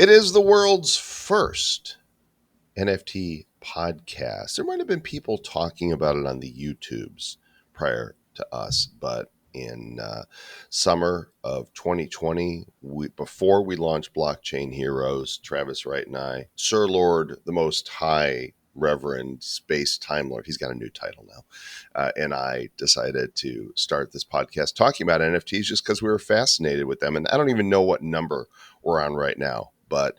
It is the world's first NFT podcast. There might have been people talking about it on the YouTubes prior to us, but in summer of 2020, before we launched Blockchain Heroes, Travis Wright and I, Sir Lord, the Most High Reverend Space Time Lord, he's got a new title now, and I decided to start this podcast talking about NFTs just because we were fascinated with them. And I don't even know what number we're on right now, but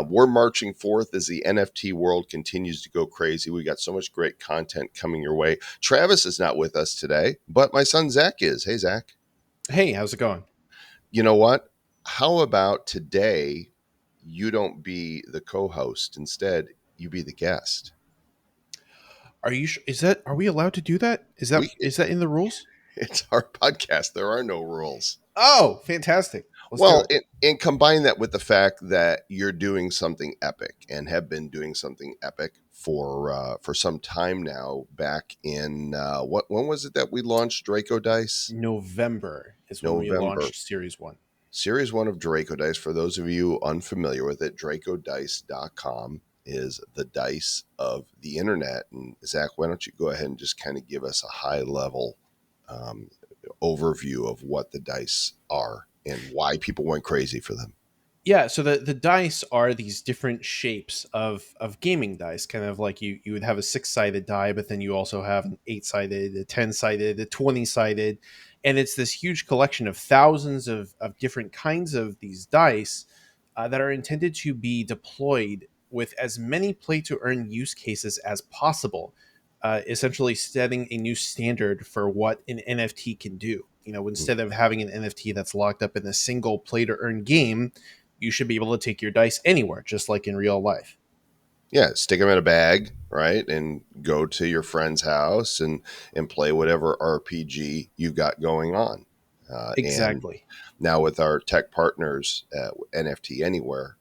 we're marching forth as the NFT world continues to go crazy. We got so much great content coming your way. Travis is not with us today, but my son Zach is. Hey, Zach. Hey, how's it going? You know what? How about today you don't be the co-host? Instead, you be the guest. Are you? Are we allowed to do that? We Is that in the rules? It's our podcast. There are no rules. Oh, fantastic! Let's do Well, it. and combine that with the fact that you're doing something epic and have been doing something epic for some time now. Back in when was it that we launched Draco Dice? November is when we November. launched Series 1. Series 1 of Draco Dice. For those of you unfamiliar with it, dracodice.com is the dice of the internet. And Zach, why don't you go ahead and just kind of give us a high level overview of what the dice are and why people went crazy for them. Yeah, so the dice are these different shapes of gaming dice, kind of like you would have a 6-sided die, but then you also have an 8-sided, a 10-sided, a 20-sided, and it's this huge collection of thousands of different kinds of these dice that are intended to be deployed with as many play to earn use cases as possible, essentially setting a new standard for what an NFT can do. You know, instead of having an NFT that's locked up in a single play to earn game, you should be able to take your dice anywhere, just like in real life. Yeah, stick them in a bag, right, and go to your friend's house and play whatever RPG you got going on. And Exactly. now with our tech partners at NFT Anywhere,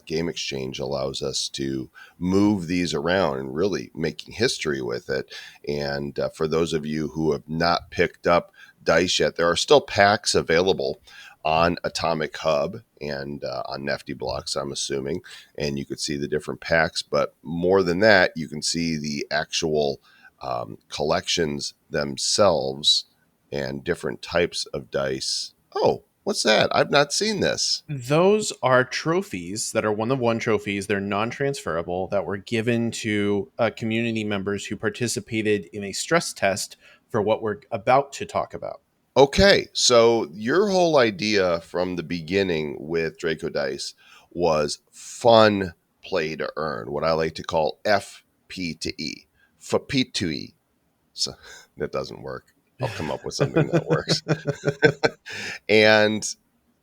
Game Exchange allows us to move these around and really making history with it. And for those of you who have not picked up dice yet, there are still packs available on Atomic Hub and on Nifty Blocks, I'm assuming, and you could see the different packs. But more than that, you can see the actual collections themselves and different types of dice. Oh, what's that? I've not seen this. Those are trophies that are one-of-one trophies. They're non-transferable that were given to community members who participated in a stress test for what we're about to talk about. Okay, so your whole idea from the beginning with Draco Dice was fun play to earn, what I like to call FP to E, FP to E. So that doesn't work. I'll come up with something that works. And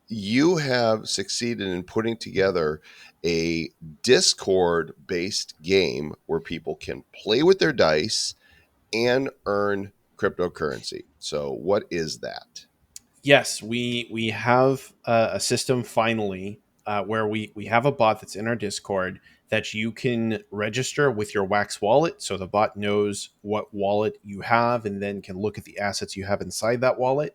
you have succeeded in putting together a Discord based game where people can play with their dice and earn cryptocurrency. So, what is that? Yes, we have a system finally where we have a bot that's in our Discord that you can register with your Wax wallet. So the bot knows what wallet you have and then can look at the assets you have inside that wallet.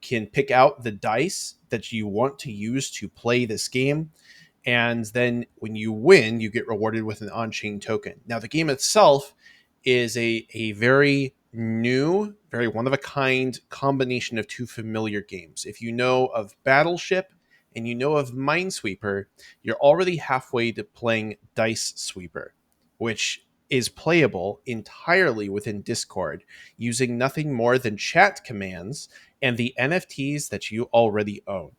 Can pick out the dice that you want to use to play this game. And then when you win, you get rewarded with an on chain token. Now, the game itself is a very new, very one of a kind combination of two familiar games. If you know of Battleship and you know of Minesweeper, you're already halfway to playing Dice Sweeper, which is playable entirely within Discord using nothing more than chat commands and the NFTs that you already own.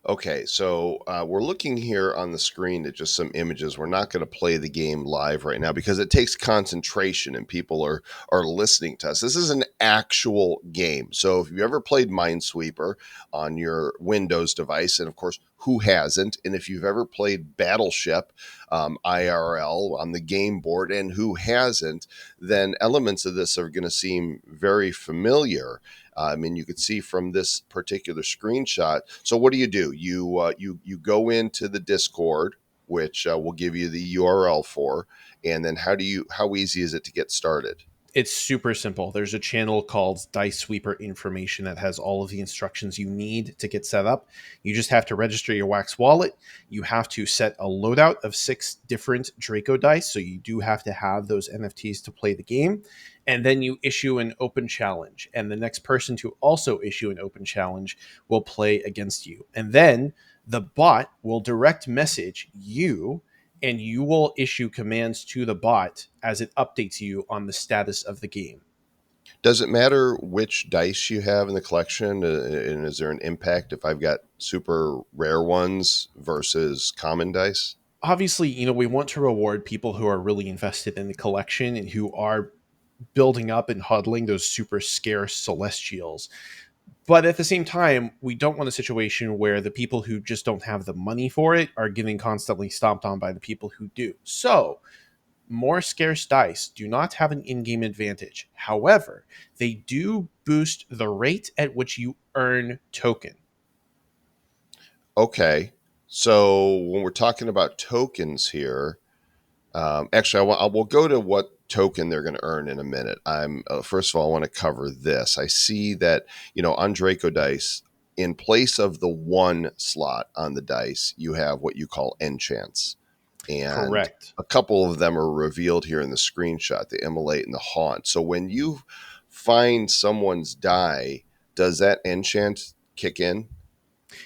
Okay, so we're looking here on the screen at just some images. We're not going to play the game live right now because it takes concentration and people are listening to us. This is an actual game. So if you've ever played Minesweeper on your Windows device, and of course, who hasn't? And if you've ever played Battleship IRL on the game board, and who hasn't, then elements of this are going to seem very familiar. I mean, you could see from this particular screenshot. So what do? You go into the Discord, which we'll give you the URL for, and then how easy is it to get started? It's super simple. There's a channel called Dice Sweeper Information that has all of the instructions you need to get set up. You just have to register your Wax wallet. You have to set a loadout of 6 different Draco dice. So you do have to have those NFTs to play the game. And then you issue an open challenge. And the next person to also issue an open challenge will play against you. And then the bot will direct message you, and you will issue commands to the bot as it updates you on the status of the game. Does it matter which dice you have in the collection? And is there an impact if I've got super rare ones versus common dice? Obviously, we want to reward people who are really invested in the collection and who are building up and huddling those super scarce celestials. But at the same time, we don't want a situation where the people who just don't have the money for it are getting constantly stomped on by the people who do. So more scarce dice do not have an in-game advantage. However, they do boost the rate at which you earn token. Okay. So when we're talking about tokens here, actually, I will go to what token they're going to earn in a minute. I'm first of all, I want to cover this. I see that on Draco Dice, in place of the one slot on the dice, you have what you call enchants, and Correct. a couple of them are revealed here in the screenshot: the immolate and the haunt. So when you find someone's die, does that enchant kick in?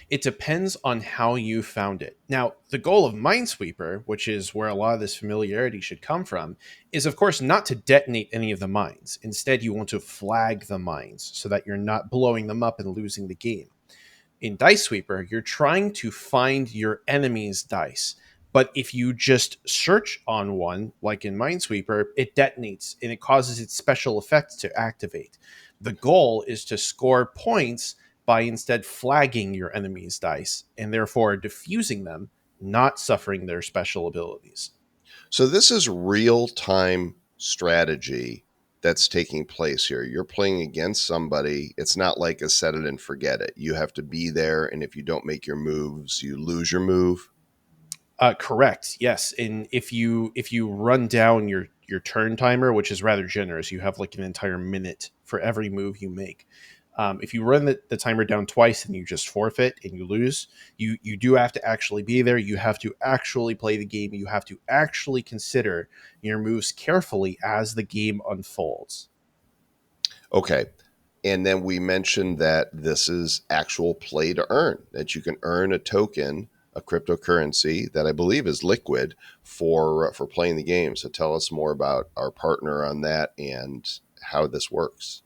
It depends on how you found it. Now, the goal of Minesweeper, which is where a lot of this familiarity should come from, is of course not to detonate any of the mines. Instead, you want to flag the mines so that you're not blowing them up and losing the game. In Dice Sweeper, you're trying to find your enemy's dice. But if you just search on one, like in Minesweeper, it detonates and it causes its special effects to activate. The goal is to score points by instead flagging your enemy's dice and therefore diffusing them, not suffering their special abilities. So this is real time strategy that's taking place here. You're playing against somebody. It's not like a set it and forget it. You have to be there, and if you don't make your moves, you lose your move. Correct. Yes, and if you run down your turn timer, which is rather generous, you have like an entire minute for every move you make. If you run the timer down twice and you just forfeit and you lose, you do have to actually be there. You have to actually play the game. You have to actually consider your moves carefully as the game unfolds. Okay. And then we mentioned that this is actual play to earn, that you can earn a token, a cryptocurrency that I believe is liquid for playing the game. So tell us more about our partner on that and how this works.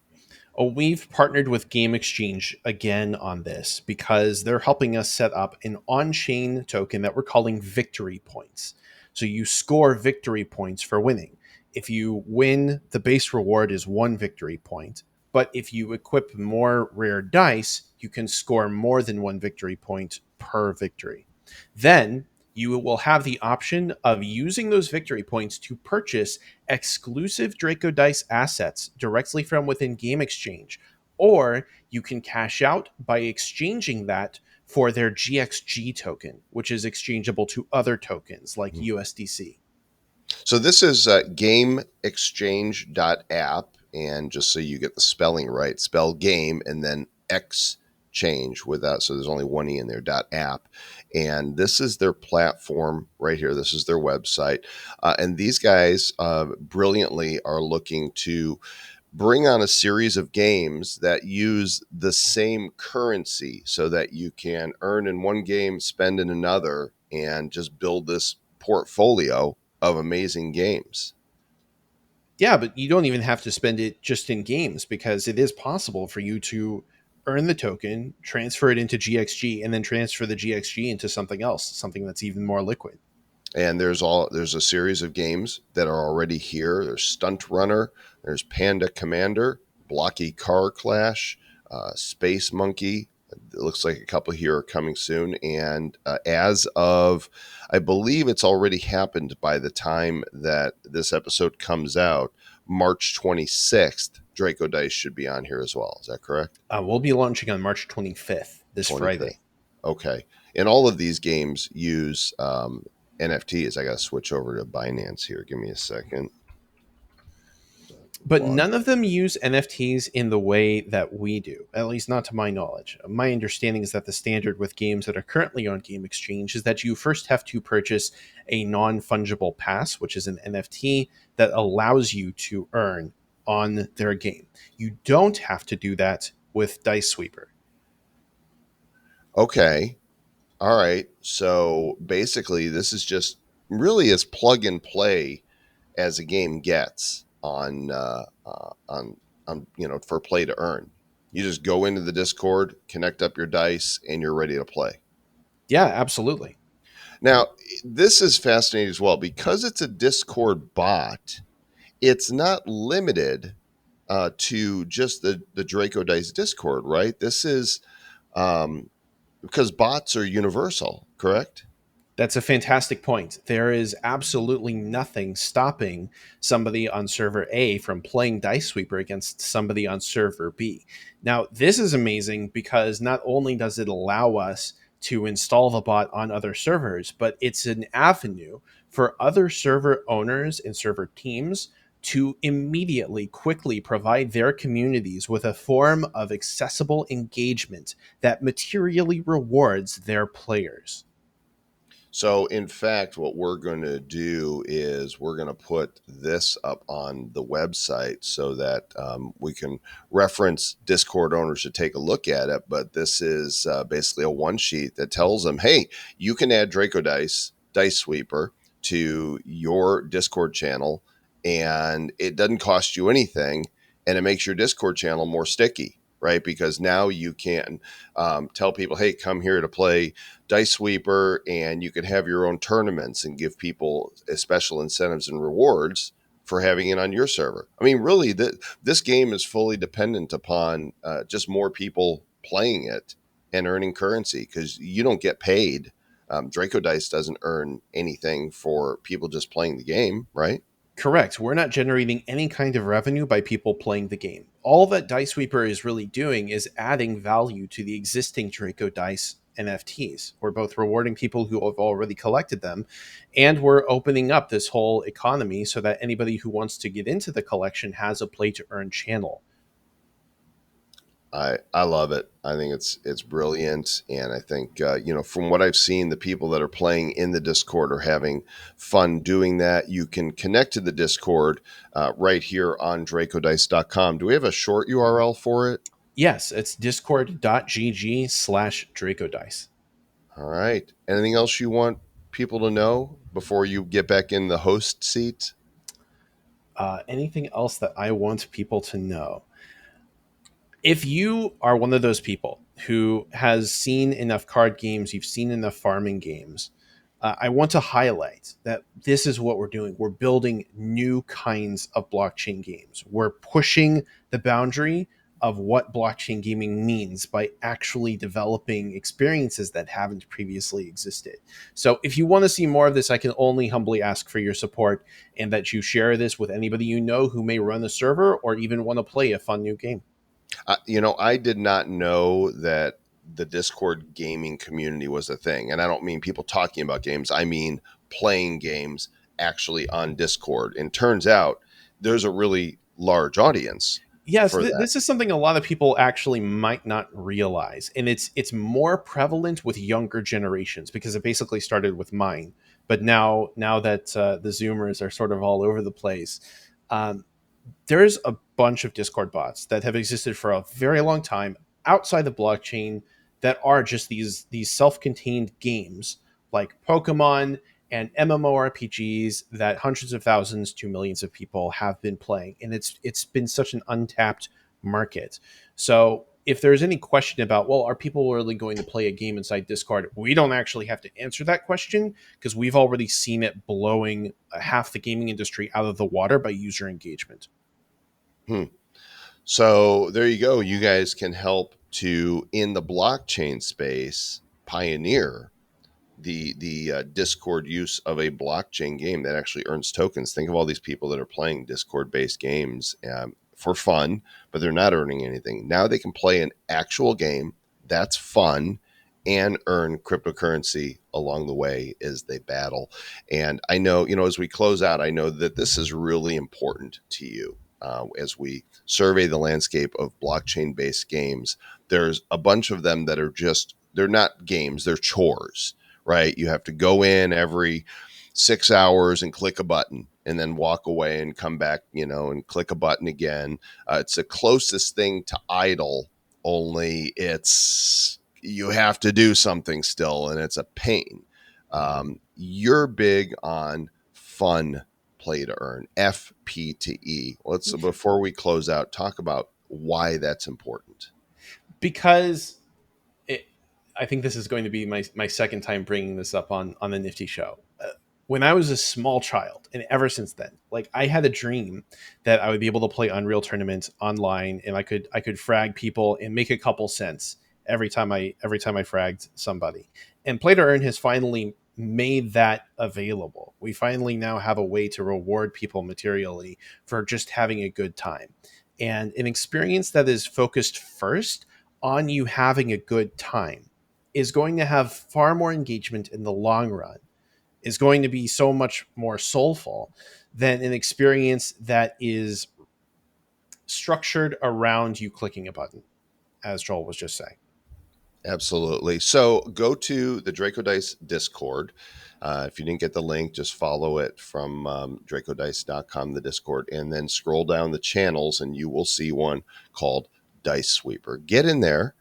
Oh, we've partnered with Game Exchange again on this because they're helping us set up an on chain token that we're calling victory points. So you score victory points for winning. If you win, the base reward is 1 victory point. But if you equip more rare dice, you can score more than 1 victory point per victory. Then you will have the option of using those victory points to purchase exclusive Draco Dice assets directly from within Game Exchange, or you can cash out by exchanging that for their GXG token, which is exchangeable to other tokens like USDC. So this is gameexchange.app. And just so you get the spelling right, spell game and then exchange without, so there's only one E in there, .app. And this is their platform right here. This is their website. And these guys brilliantly are looking to bring on a series of games that use the same currency so that you can earn in one game, spend in another, and just build this portfolio of amazing games. Yeah, but you don't even have to spend it just in games because it is possible for you to earn the token, transfer it into GXG, and then transfer the GXG into something else, something that's even more liquid. And there's a series of games that are already here. There's Stunt Runner, there's Panda Commander, Blocky Car Clash, Space Monkey. It looks like a couple here are coming soon. And as of, I believe it's already happened by the time that this episode comes out, March 26th, Draco Dice should be on here as well. Is that correct? We'll be launching on March 25th, this 25th. Friday. Okay. And all of these games use NFTs. I got to switch over to Binance here. Give me a second. But Go on. none of them use NFTs in the way that we do, at least not to my knowledge. My understanding is that the standard with games that are currently on Game Exchange is that you first have to purchase a non fungible pass, which is an NFT that allows you to earn on their game. You don't have to do that with Dice Sweeper. Okay. All right. So basically, this is just really as plug and play as a game gets on for play to earn. You just go into the Discord, connect up your dice, and you're ready to play. Yeah, absolutely. Now, this is fascinating as well because it's a Discord bot. It's not limited to just the Draco Dice Discord, right? This is um, because bots are universal, correct? That's a fantastic point. There is absolutely nothing stopping somebody on server A from playing Dice Sweeper against somebody on server B. Now, this is amazing because not only does it allow us to install the bot on other servers, but it's an avenue for other server owners and server teams to immediately, quickly provide their communities with a form of accessible engagement that materially rewards their players. So, in fact, what we're going to do is we're going to put this up on the website so that we can reference Discord owners to take a look at it. But this is basically a one sheet that tells them, hey, you can add Draco Dice, Dice Sweeper to your Discord channel, and it doesn't cost you anything, and it makes your Discord channel more sticky, right? Because now you can tell people, hey, come here to play Dice Sweeper, and you can have your own tournaments and give people special incentives and rewards for having it on your server. I mean, really, this game is fully dependent upon just more people playing it and earning currency because you don't get paid. Draco Dice doesn't earn anything for people just playing the game, right? Correct. We're not generating any kind of revenue by people playing the game. All that Dice Sweeper is really doing is adding value to the existing Draco Dice NFTs. We're both rewarding people who have already collected them, and we're opening up this whole economy so that anybody who wants to get into the collection has a play to earn channel. I love it. I think it's brilliant, and I think from what I've seen, the people that are playing in the Discord are having fun doing that. You can connect to the Discord right here on DracoDice.com. Do we have a short URL for it? Yes, it's discord.gg/Draco Dice. All right. Anything else you want people to know before you get back in the host seat? Anything else that I want people to know? If you are one of those people who has seen enough card games, you've seen enough farming games, I want to highlight that this is what we're doing. We're building new kinds of blockchain games. We're pushing the boundary of what blockchain gaming means by actually developing experiences that haven't previously existed. So, if you want to see more of this, I can only humbly ask for your support and that you share this with anybody you know who may run a server or even want to play a fun new game. I did not know that the Discord gaming community was a thing. And I don't mean people talking about games, I mean playing games actually on Discord. And turns out there's a really large audience Yes, for that. this is something a lot of people actually might not realize, and it's more prevalent with younger generations because it basically started with mine. But now that the Zoomers are sort of all over the place, um, there's a bunch of Discord bots that have existed for a very long time outside the blockchain that are just these self-contained games like Pokemon and MMORPGs that hundreds of thousands to millions of people have been playing, and it's been such an untapped market. So if there's any question about, well, are people really going to play a game inside Discord? We don't actually have to answer that question because we've already seen it blowing half the gaming industry out of the water by user engagement. Hmm. So there you go. You guys can help to, in the blockchain space, pioneer the Discord use of a blockchain game that actually earns tokens. Think of all these people that are playing Discord based games for fun, but they're not earning anything. Now they can play an actual game that's fun and earn cryptocurrency along the way as they battle. And I know, as we close out, I know that this is really important to you. as we survey the landscape of blockchain-based games. There's a bunch of them that are they're not games, they're chores, right? You have to go in every 6 hours and click a button and then walk away and come back, and click a button again. It's the closest thing to idle, only you have to do something still, and it's a pain. You're big on fun play to earn, FPTE. Before we close out, talk about why that's important. Because I think this is going to be my second time bringing this up on the Nifty Show. When I was a small child, and ever since then, like, I had a dream that I would be able to play Unreal tournaments online, and I could frag people and make a couple cents every time I fragged somebody. And Play to Earn has finally made that available. We finally now have a way to reward people materially for just having a good time, and an experience that is focused first on you having a good time is going to have far more engagement in the long run, is going to be so much more soulful than an experience that is structured around you clicking a button, as Joel was just saying. Absolutely. So go to the Draco Dice Discord. If you didn't get the link, just follow it from dracodice.com, the Discord, and then scroll down the channels and you will see one called Dice Sweeper. Get in there.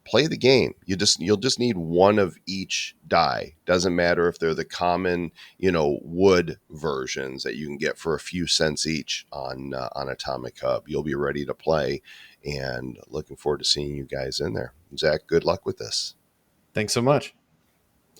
Play the game. You'll just need one of each die. Doesn't matter if they're the common, wood versions that you can get for a few cents each on Atomic Hub. You'll be ready to play, and looking forward to seeing you guys in there. Zach, good luck with this. Thanks so much.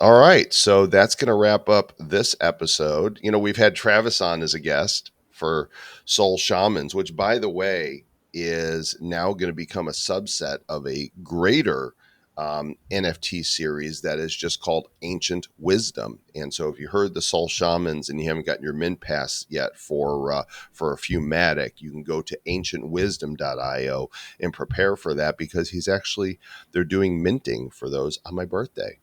All right, so that's going to wrap up this episode. We've had Travis on as a guest for Soul Shamans, which, by the way, is now going to become a subset of a greater NFT series that is just called Ancient Wisdom. And so if you heard the Soul Shamans and you haven't gotten your mint pass yet for a few Matic, you can go to ancientwisdom.io and prepare for that, because they're doing minting for those on my birthday,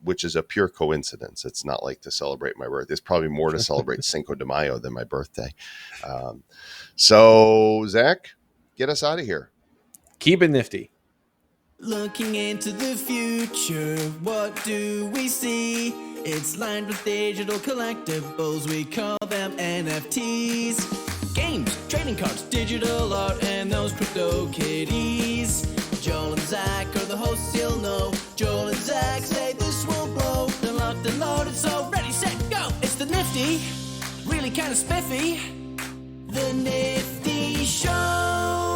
which is a pure coincidence. It's not like to celebrate my birthday. It's probably more to celebrate Cinco de Mayo than my birthday. So Zach, get us out of here. Keep it nifty. Looking into the future, what do we see? It's lined with digital collectibles, we call them NFTs. Games, trading cards, digital art, and those crypto kitties. Joel and Zach are the hosts, you'll know. Joel and Zach say this will blow. They're locked and loaded, so ready, set, go! It's the Nifty, really kind of spiffy. The Nifty Show.